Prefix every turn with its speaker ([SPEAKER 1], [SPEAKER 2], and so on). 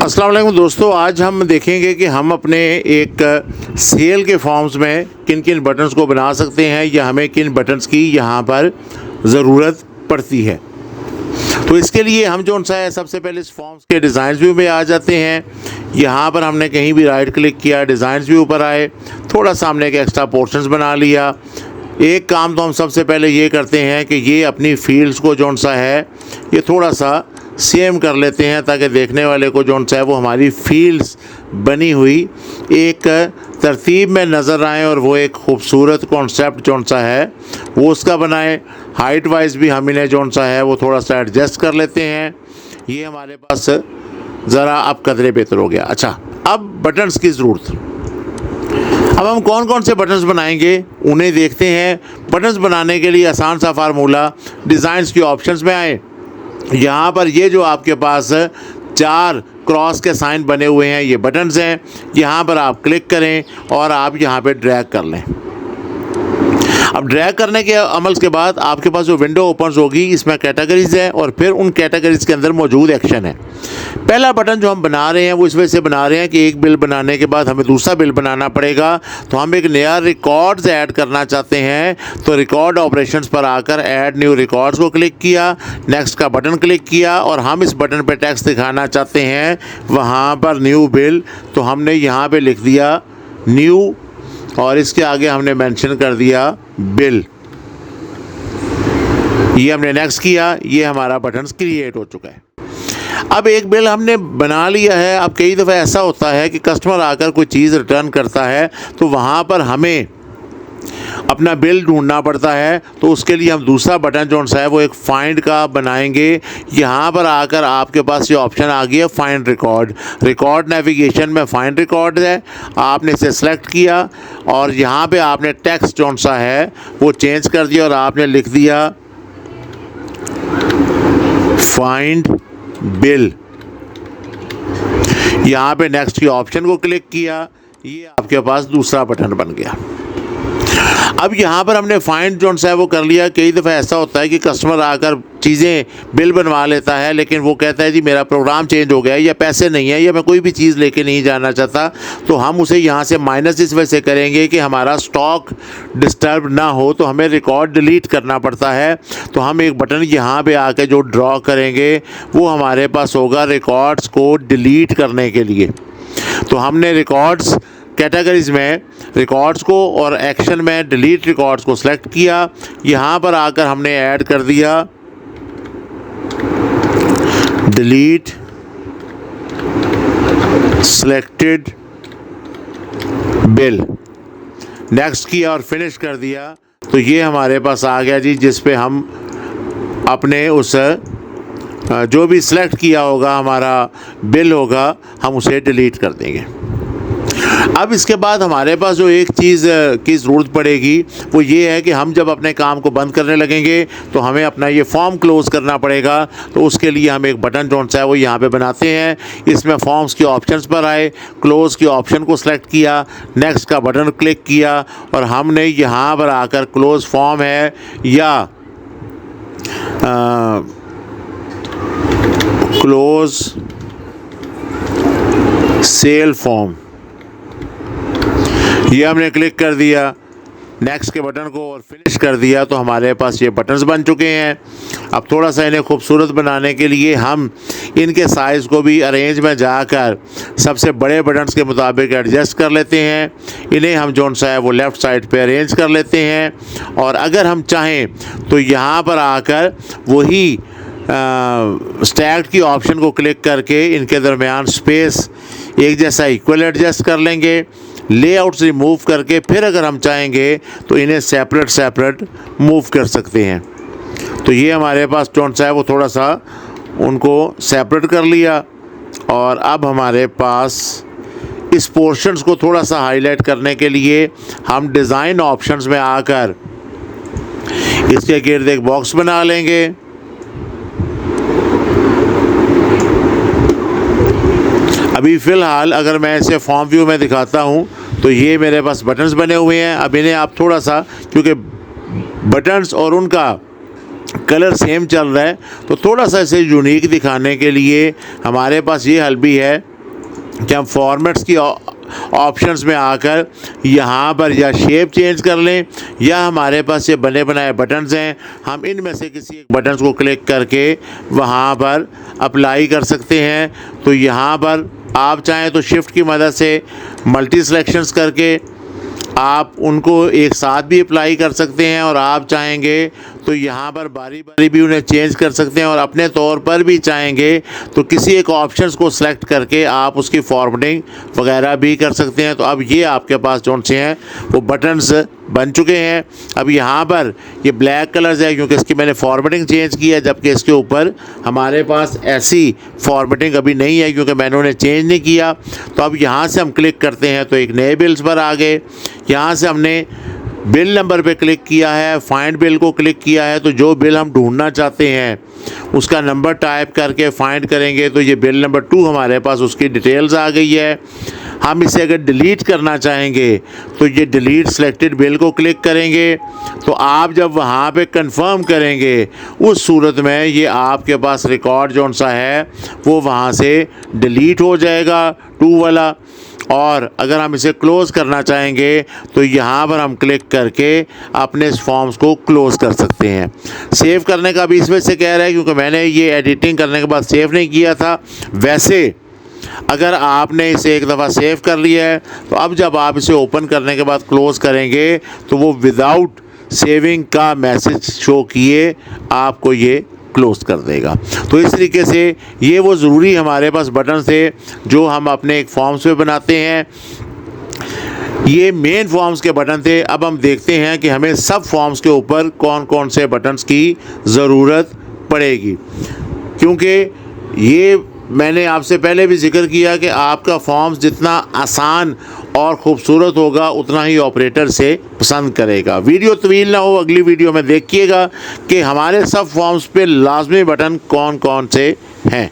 [SPEAKER 1] अस्सलाम वालेकुम दोस्तों, आज हम देखेंगे कि हम अपने एक सेल के फॉर्म्स में किन किन बटन्स को बना सकते हैं या हमें किन बटन्स की यहाँ पर ज़रूरत पड़ती है। तो इसके लिए हम जो सा है सबसे पहले इस फॉर्म्स के डिज़ाइन व्यू में आ जाते हैं। यहाँ पर हमने कहीं भी राइट क्लिक किया, डिज़ाइन व्यू पर आए, थोड़ा सा हमने एक एक्स्ट्रा पोर्शंस बना लिया। एक काम तो हम सबसे पहले ये करते हैं कि ये अपनी फील्ड्स को जो सा है ये थोड़ा सा सेम कर लेते हैं ताकि देखने वाले को जो सा है वो हमारी फील्ड्स बनी हुई एक तरतीब में नज़र आए और वो एक खूबसूरत कॉन्सेप्ट जो सा है वो उसका बनाए। हाइट वाइज भी हम इन्हें जो सा है वो थोड़ा सा एडजस्ट कर लेते हैं। ये हमारे पास ज़रा अब कदरे बेहतर हो गया। अच्छा, अब बटन्स की ज़रूरत। अब हम कौन कौन से बटन्स बनाएंगे उन्हें देखते हैं। बटन्स बनाने के लिए आसान सा फार्मूला, डिज़ाइंस के ऑप्शंस में आए। यहाँ पर ये जो आपके पास 4 क्रॉस के साइन बने हुए हैं ये बटन्स हैं। यहाँ पर आप क्लिक करें और आप यहाँ पे ड्रैग कर लें। अब ड्रैग करने के अमल के बाद आपके पास जो विंडो ओपन होगी इसमें कैटेगरीज़ है और फिर उन कैटेगरीज़ के अंदर मौजूद एक्शन है। पहला बटन जो हम बना रहे हैं वो इस वजह से बना रहे हैं कि एक बिल बनाने के बाद हमें दूसरा बिल बनाना पड़ेगा, तो हम एक नया रिकॉर्ड्स ऐड करना चाहते हैं। तो रिकॉर्ड ऑपरेशंस पर आकर ऐड न्यू रिकॉर्ड्स को क्लिक किया, नेक्स्ट का बटन क्लिक किया और हम इस बटन पर टेक्स्ट दिखाना चाहते हैं वहाँ पर न्यू बिल। तो हमने यहाँ पर लिख दिया न्यू और इसके आगे हमने मेंशन कर दिया बिल। ये हमने नेक्स्ट किया, ये हमारा बटन क्रिएट हो चुका है। अब एक बिल हमने बना लिया है। अब कई दफ़ा ऐसा होता है कि कस्टमर आकर कोई चीज़ रिटर्न करता है तो वहाँ पर हमें अपना बिल ढूंढना पड़ता है। तो उसके लिए हम दूसरा बटन जो सा है वो एक फाइंड का बनाएंगे। यहाँ पर आकर आपके पास ये ऑप्शन आ गया फाइंड रिकॉर्ड। रिकॉर्ड नेविगेशन में फाइंड रिकॉर्ड है, आपने इसे सेलेक्ट किया और यहाँ पे आपने टेक्स्ट जो सा है वो चेंज कर दिया और आपने लिख दिया फाइंड बिल। यहाँ पे नेक्स्ट के ऑप्शन को क्लिक किया, ये आपके पास दूसरा बटन बन गया। अब यहाँ पर हमने फाइंड जो सा है वो कर लिया। कई दफ़ा ऐसा होता है कि कस्टमर आकर चीज़ें बिल बनवा लेता है लेकिन वो कहता है जी मेरा प्रोग्राम चेंज हो गया या पैसे नहीं है या मैं कोई भी चीज़ लेके नहीं जाना चाहता। तो हम उसे यहाँ से माइनस इस वजह से करेंगे कि हमारा स्टॉक डिस्टर्ब ना हो, तो हमें रिकॉर्ड डिलीट करना पड़ता है। तो हम एक बटन यहाँ पे आके जो ड्रॉ करेंगे वो हमारे पास होगा रिकॉर्ड्स को डिलीट करने के लिए। तो हमने रिकॉर्ड्स कैटेगरीज़ में रिकॉर्ड्स को और एक्शन में डिलीट रिकॉर्ड्स को सिलेक्ट किया। यहाँ पर आकर हमने ऐड कर दिया डिलीट सिलेक्टेड बिल, नेक्स्ट किया और फिनिश कर दिया। तो ये हमारे पास आ गया जी, जिस पे हम अपने उस जो भी सिलेक्ट किया होगा हमारा बिल होगा हम उसे डिलीट कर देंगे। अब इसके बाद हमारे पास जो एक चीज़ की ज़रूरत पड़ेगी वो ये है कि हम जब अपने काम को बंद करने लगेंगे तो हमें अपना ये फॉर्म क्लोज़ करना पड़ेगा। तो उसके लिए हम एक बटन जो सा है वो यहाँ पे बनाते हैं। इसमें फॉर्म्स के ऑप्शंस पर आए, क्लोज़ के ऑप्शन को सिलेक्ट किया, नेक्स्ट का बटन क्लिक किया और हमने यहाँ पर आकर क्लोज़ फॉर्म है या क्लोज़ सेल फॉर्म ये हमने क्लिक कर दिया, नेक्स्ट के बटन को और फिनिश कर दिया। तो हमारे पास ये बटन्स बन चुके हैं। अब थोड़ा सा इन्हें खूबसूरत बनाने के लिए हम इनके साइज़ को भी अरेंज में जाकर सबसे बड़े बटन्स के मुताबिक एडजस्ट कर लेते हैं। इन्हें हम जो सा है वो लेफ़्ट साइड पे अरेंज कर लेते हैं और अगर हम चाहें तो यहाँ पर आकर वही स्टैक्ड की ऑप्शन को क्लिक करके इनके दरमियान स्पेस एक जैसा इक्वल एडजस्ट कर लेंगे। लेआउट से रिमूव करके फिर अगर हम चाहेंगे तो इन्हें सेपरेट मूव कर सकते हैं। तो ये हमारे पास जो सा है वो थोड़ा सा उनको सेपरेट कर लिया और अब हमारे पास इस पोर्शंस को थोड़ा सा हाईलाइट करने के लिए हम डिज़ाइन ऑप्शंस में आकर इसके गिर्द एक बॉक्स बना लेंगे। अभी फ़िलहाल अगर मैं इसे फॉर्म व्यू में दिखाता हूँ तो ये मेरे पास बटन्स बने हुए हैं। अब इन्हें आप थोड़ा सा, क्योंकि बटन्स और उनका कलर सेम चल रहा है, तो थोड़ा सा इसे यूनिक दिखाने के लिए हमारे पास ये हल भी है कि हम फॉर्मेट्स की ऑप्शंस में आकर यहाँ पर या शेप चेंज कर लें, या हमारे पास ये बने बनाए बटन्स हैं, हम इनमें से किसी एक बटन्स को क्लिक करके वहाँ पर अप्लाई कर सकते हैं। तो यहाँ पर आप चाहें तो शिफ्ट की मदद से मल्टी सिलेक्शंस करके आप उनको एक साथ भी अप्लाई कर सकते हैं, और आप चाहेंगे तो यहाँ पर बारी बारी भी उन्हें चेंज कर सकते हैं, और अपने तौर पर भी चाहेंगे तो किसी एक ऑप्शंस को सिलेक्ट करके आप उसकी फॉर्मेटिंग वगैरह भी कर सकते हैं। तो अब ये आपके पास जो से हैं वो बटन्स बन चुके हैं। अब यहाँ पर ये ब्लैक कलर्स है क्योंकि इसकी मैंने फॉर्मेटिंग चेंज की है, जबकि इसके ऊपर हमारे पास ऐसी फॉर्मेटिंग अभी नहीं है क्योंकि मैंने उन्हें चेंज नहीं किया। तो अब यहाँ से हम क्लिक करते हैं तो एक नए बिल्स पर आ गए। यहाँ से हमने बिल नंबर पे क्लिक किया है, फाइंड बिल को क्लिक किया है, तो जो बिल हम ढूंढना चाहते हैं उसका नंबर टाइप करके फाइंड करेंगे तो ये बिल नंबर 2 हमारे पास उसकी डिटेल्स आ गई है। हम इसे अगर डिलीट करना चाहेंगे तो ये डिलीट सिलेक्टेड बिल को क्लिक करेंगे। तो आप जब वहाँ पे कंफर्म करेंगे उस सूरत में ये आपके पास रिकॉर्ड जो सा है वो वहाँ से डिलीट हो जाएगा 2 वाला। और अगर हम इसे क्लोज़ करना चाहेंगे तो यहाँ पर हम क्लिक करके अपने इस फॉर्म्स को क्लोज़ कर सकते हैं। सेव करने का भी इस वजह से कह रहा है क्योंकि मैंने ये एडिटिंग करने के बाद सेव नहीं किया था। वैसे अगर आपने इसे एक दफ़ा सेव कर लिया है तो अब जब आप इसे ओपन करने के बाद क्लोज़ करेंगे तो वो विदाउट सेविंग का मैसेज शो किए आपको ये क्लोज कर देगा। तो इस तरीके से ये वो ज़रूरी हमारे पास बटन थे जो हम अपने एक फॉर्म्स पे बनाते हैं। ये मेन फॉर्म्स के बटन थे। अब हम देखते हैं कि हमें सब फॉर्म्स के ऊपर कौन कौन से बटन्स की ज़रूरत पड़ेगी, क्योंकि ये मैंने आपसे पहले भी जिक्र किया कि आपका फॉर्म्स जितना आसान और ख़ूबसूरत होगा उतना ही ऑपरेटर से पसंद करेगा। वीडियो तवील ना हो, अगली वीडियो में देखिएगा कि हमारे सब फॉर्म्स पे लाजमी बटन कौन कौन से हैं।